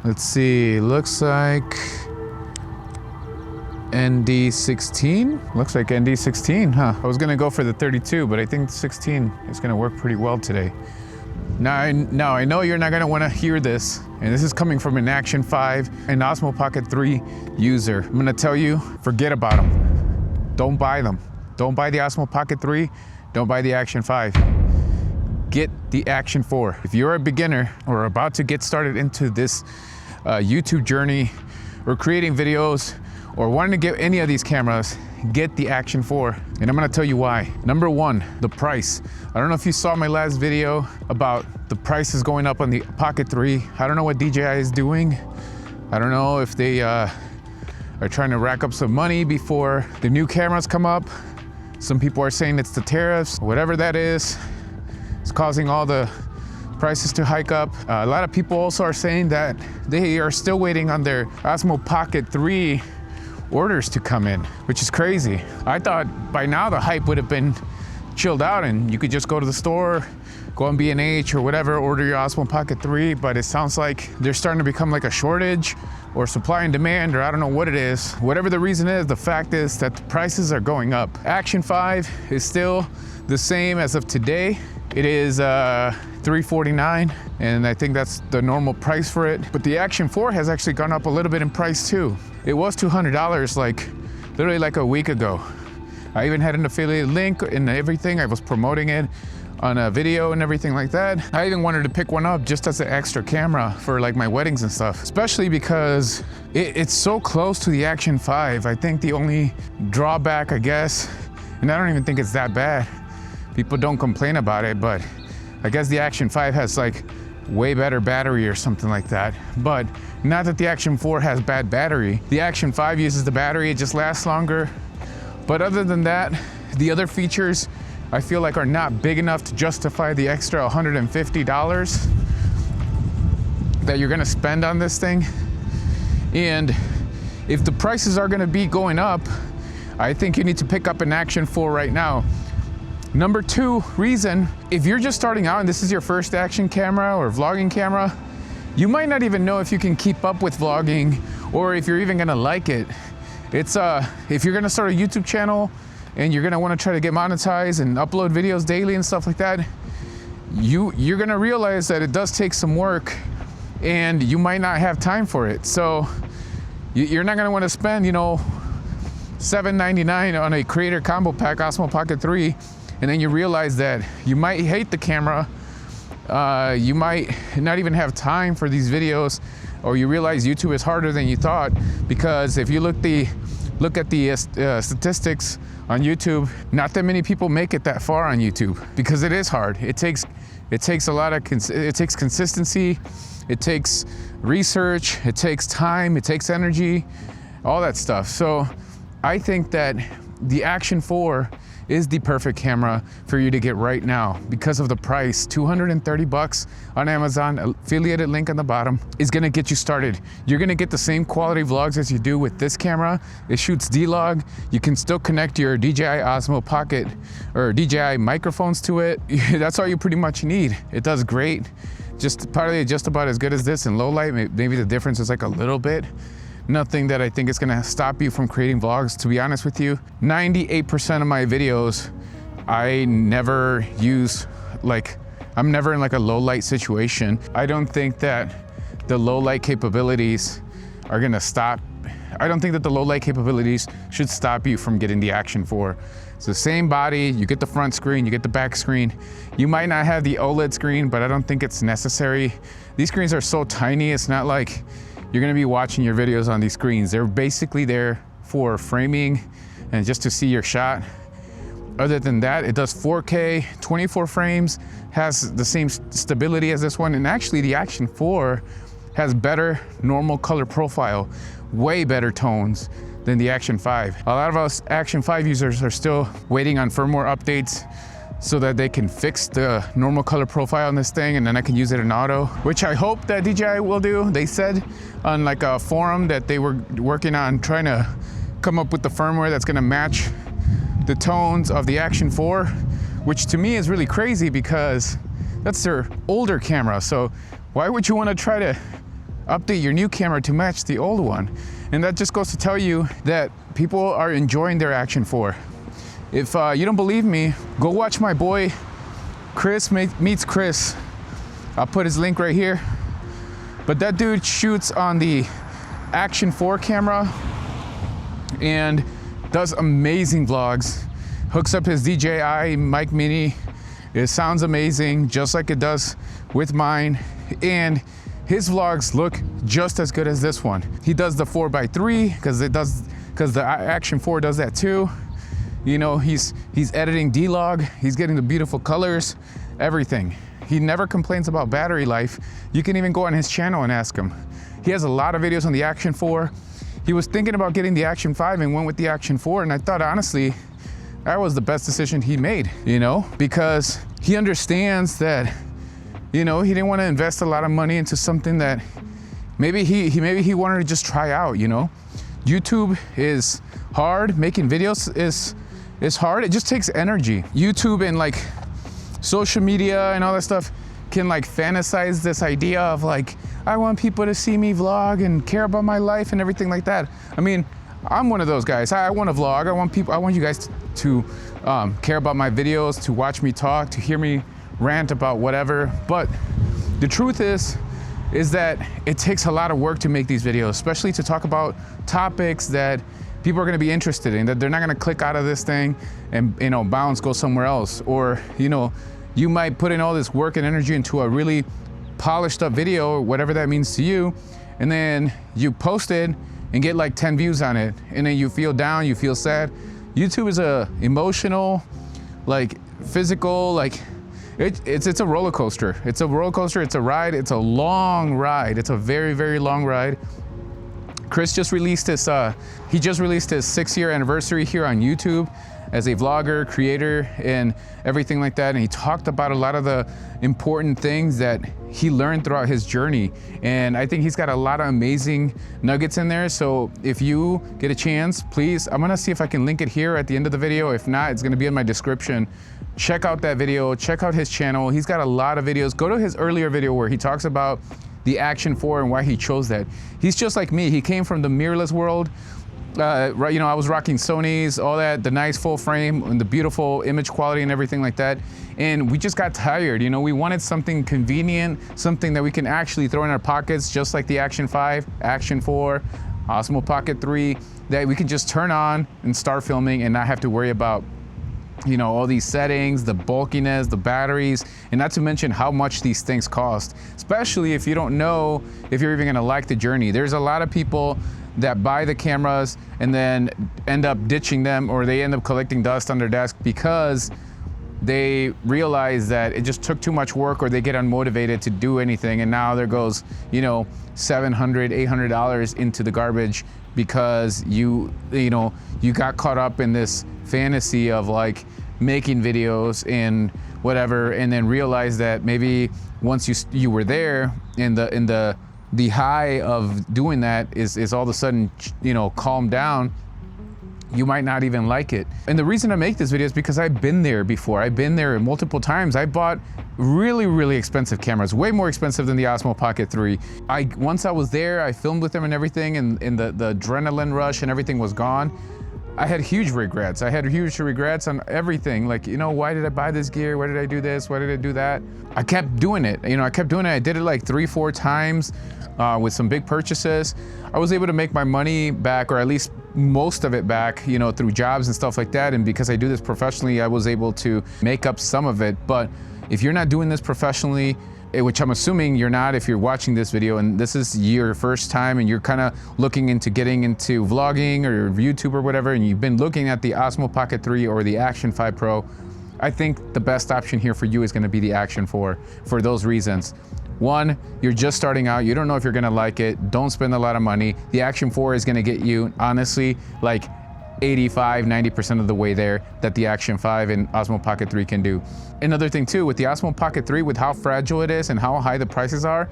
Let's see, looks like ND16. Looks like ND16, huh? I was gonna go for the 32, but I think 16 is gonna work pretty well today. Now I know you're not gonna wanna hear this, and this is coming from an Action 5 and Osmo Pocket 3 user. I'm gonna tell you, forget about them. Don't buy them. Don't buy the Osmo Pocket 3, don't buy the Action 5. Get the Action 4. If you're a beginner or about to get started into this YouTube journey or creating videos or wanting to get any of these cameras, get the Action 4. And I'm gonna tell you why. Number one, the price. I don't know if you saw my last video about the prices going up on the Pocket 3. I don't know what DJI is doing. I don't know if they are trying to rack up some money before the new cameras come up. Some people are saying it's the tariffs, whatever that is. It's causing all the prices to hike up. A lot of people also are saying that they are still waiting on their Osmo Pocket 3 orders to come in, which is crazy. I thought by now the hype would have been chilled out and you could just go to the store, go on B&H or whatever, order your Osmo Pocket 3, but it sounds like they're starting to become like a shortage or supply and demand, or I don't know what it is. Whatever the reason is, the fact is that the prices are going up. Action 5 is still the same as of today. It is $349, and I think that's the normal price for it. But the Action 4 has actually gone up a little bit in price too. It was $200 literally like a week ago. I even had an affiliate link and everything. I was promoting it on a video and everything like that. I even wanted to pick one up just as an extra camera for like my weddings and stuff, especially because it's so close to the Action 5. I think the only drawback, I guess, and I don't even think it's that bad. People don't complain about it, but I guess the Action 5 has like way better battery or something like that. But not that the Action 4 has bad battery. The Action 5 uses the battery, it just lasts longer. But other than that, the other features I feel like are not big enough to justify the extra $150 that you're gonna spend on this thing. And if the prices are gonna be going up, I think you need to pick up an Action 4 right now. Number two reason, if you're just starting out and this is your first action camera or vlogging camera, you might not even know if you can keep up with vlogging or if you're even gonna like it. It's if you're gonna start a YouTube channel and you're gonna wanna try to get monetized and upload videos daily and stuff like that, you're gonna realize that it does take some work and you might not have time for it. So you're not gonna wanna spend, $799 on a creator combo pack, Osmo Pocket 3, and then you realize that you might hate the camera, you might not even have time for these videos, or you realize YouTube is harder than you thought, because if you look at the statistics on YouTube, not that many people make it that far on YouTube, because it is hard. It takes a lot of it takes consistency, it takes research, it takes time, it takes energy, all that stuff. So I think that the Action 4 is the perfect camera for you to get right now because of the price. $230 on Amazon, affiliated link on the bottom, is gonna get you started. You're gonna get the same quality vlogs as you do with this camera. It shoots D-Log. You can still connect your DJI Osmo Pocket or DJI microphones to it. That's all you pretty much need. It does great. Probably just about as good as this in low light. Maybe the difference is like a little bit. Nothing that I think is gonna stop you from creating vlogs, to be honest with you. 98% of my videos, I never use, I'm never in like a low light situation. I don't think that the low light capabilities are gonna stop. I don't think that the low light capabilities should stop you from getting the Action 4. It's the same body, you get the front screen, you get the back screen. You might not have the OLED screen, but I don't think it's necessary. These screens are so tiny, it's not like you're gonna be watching your videos on these screens. They're basically there for framing and just to see your shot. Other than that, it does 4K, 24 frames, has the same stability as this one, and actually the Action 4 has better normal color profile, way better tones than the Action 5. A lot of us Action 5 users are still waiting on firmware updates so that they can fix the normal color profile on this thing, and then I can use it in auto, which I hope that DJI will do. They said on like a forum that they were working on trying to come up with the firmware that's gonna match the tones of the Action 4, which to me is really crazy because that's their older camera. So why would you wanna try to update your new camera to match the old one. And that just goes to tell you that people are enjoying their Action 4. If you don't believe me, go watch my boy Chris Meets Chris. I'll put his link right here. But that dude shoots on the Action 4 camera and does amazing vlogs. Hooks up his DJI mic mini. It sounds amazing, just like it does with mine. And his vlogs look just as good as this one. He does the 4x3 because the Action 4 does that too. You know, he's editing D-Log. He's getting the beautiful colors, everything. He never complains about battery life. You can even go on his channel and ask him. He has a lot of videos on the Action 4. He was thinking about getting the Action 5 and went with the Action 4. And I thought, honestly, that was the best decision he made, you know, because he understands that, you know, he didn't want to invest a lot of money into something that maybe he wanted to just try out, you know. YouTube is hard. Making videos is hard. It just takes energy. YouTube and like social media and all that stuff can like fantasize this idea of like, I want people to see me vlog and care about my life and everything like that. I mean, I'm one of those guys. I want to vlog. I want you guys to care about my videos, to watch me talk, to hear me rant about whatever. But the truth is that it takes a lot of work to make these videos, especially to talk about topics that people are going to be interested in, that they're not going to click out of this thing and, you know, bounce, go somewhere else. Or, you know, you might put in all this work and energy into a really polished up video, or whatever that means to you, and then you post it and get like 10 views on it, and then you feel down, you feel sad. YouTube is a emotional, like physical, like it's a roller coaster. It's a roller coaster, it's a ride, it's a long ride. It's a very, very long ride. Chris just released his, he just released his 6-year anniversary here on YouTube as a vlogger, creator, and everything like that. And he talked about a lot of the important things that he learned throughout his journey. And I think he's got a lot of amazing nuggets in there. So if you get a chance, please, I'm gonna see if I can link it here at the end of the video. If not, it's gonna be in my description. Check out that video, check out his channel. He's got a lot of videos. Go to his earlier video where he talks about the Action 4 and why he chose that. He's just like me. He came from the mirrorless world. Right, you know, I was rocking Sonys, all that, the nice full frame and the beautiful image quality and everything like that. And we just got tired, you know, we wanted something convenient, something that we can actually throw in our pockets, just like the Action 5, Action 4, Osmo Pocket 3, that we can just turn on and start filming and not have to worry about, you know, all these settings, the bulkiness, the batteries, and not to mention how much these things cost, especially if you don't know if you're even gonna like the journey. There's a lot of people that buy the cameras and then end up ditching them, or they end up collecting dust on their desk because they realize that it just took too much work, or they get unmotivated to do anything, and now there goes, you know, $700, $800 into the garbage because you got caught up in this fantasy of like making videos and whatever, and then realize that maybe once you were there in the high of doing that is all of a sudden, you know, calmed down, you might not even like it. And the reason I make this video is because I've been there before. I've been there multiple times. I bought really, really expensive cameras, way more expensive than the Osmo Pocket 3. Once I was there, I filmed with them and everything, and the adrenaline rush and everything was gone. I had huge regrets. I had huge regrets on everything. Like, you know, why did I buy this gear? Why did I do this? Why did I do that? I kept doing it. You know, I kept doing it. I did it like 3-4 times with some big purchases. I was able to make my money back, or at least most of it back, you know, through jobs and stuff like that. And because I do this professionally, I was able to make up some of it. But if you're not doing this professionally, which I'm assuming you're not if you're watching this video and this is your first time and you're kind of looking into getting into vlogging or YouTube or whatever, and you've been looking at the Osmo Pocket 3 or the Action 5 Pro, I think the best option here for you is going to be the Action 4 for those reasons. One, you're just starting out, you don't know if you're going to like it, don't spend a lot of money. The Action 4 is going to get you, honestly, like 85–90% of the way there that the Action 5 and Osmo Pocket 3 can do. Another thing too, with the Osmo Pocket 3, with how fragile it is and how high the prices are,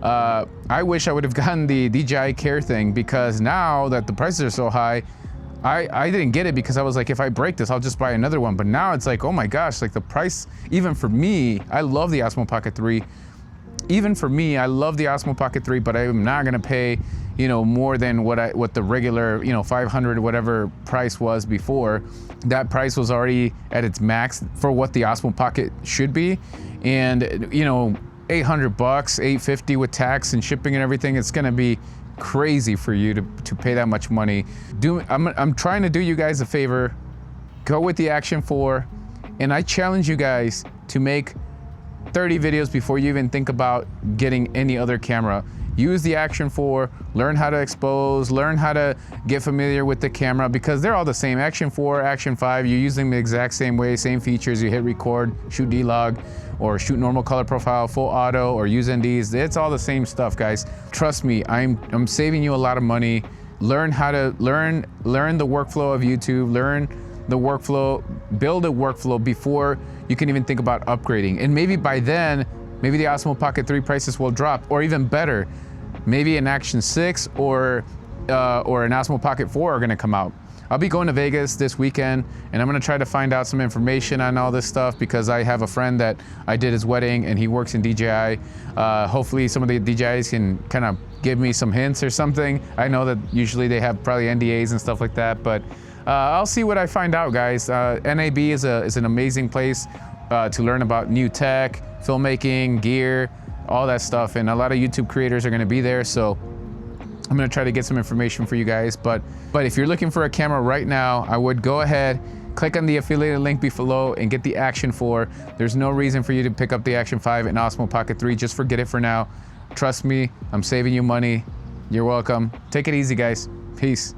I wish I would have gotten the DJI Care thing, because now that the prices are so high, I didn't get it because I was like, if I break this, I'll just buy another one. But now it's like, oh my gosh, like the price, even for me, I love the Osmo Pocket 3. even for me, I love the Osmo Pocket 3, but I'm not gonna pay, you know, more than what the regular, you know, 500 whatever price was before. That price was already at its max for what the Osmo Pocket should be. And, you know, 800 bucks, 850 with tax and shipping and everything, it's gonna be crazy for you to pay that much money. I'm trying to do you guys a favor. Go with the Action 4, and I challenge you guys to make 30 videos before you even think about getting any other camera. Use the Action 4, learn how to expose, learn how to get familiar with the camera, because they're all the same. Action 4, Action 5, you use them the exact same way, same features. You hit record, shoot D-Log, or shoot normal color profile, full auto, or use NDs. It's all the same stuff, guys. Trust me, I'm saving you a lot of money. Learn how to learn the workflow of YouTube, learn the workflow, build a workflow before you can even think about upgrading. And maybe by then, maybe the Osmo Pocket 3 prices will drop, or even better, maybe an Action 6 or an Osmo Pocket 4 are gonna come out. I'll be going to Vegas this weekend, and I'm gonna try to find out some information on all this stuff, because I have a friend that I did his wedding and he works in DJI. Hopefully some of the DJIs can kind of give me some hints or something. I know that usually they have probably NDAs and stuff like that, but I'll see what I find out, guys. NAB is an amazing place to learn about new tech, filmmaking, gear, all that stuff, and a lot of YouTube creators are gonna be there, so I'm gonna try to get some information for you guys. But if you're looking for a camera right now, I would go ahead, click on the affiliated link below and get the Action 4. There's no reason for you to pick up the Action 5 and Osmo Pocket 3. Just forget it for now. Trust me, I'm saving you money. You're welcome. Take it easy, guys. Peace.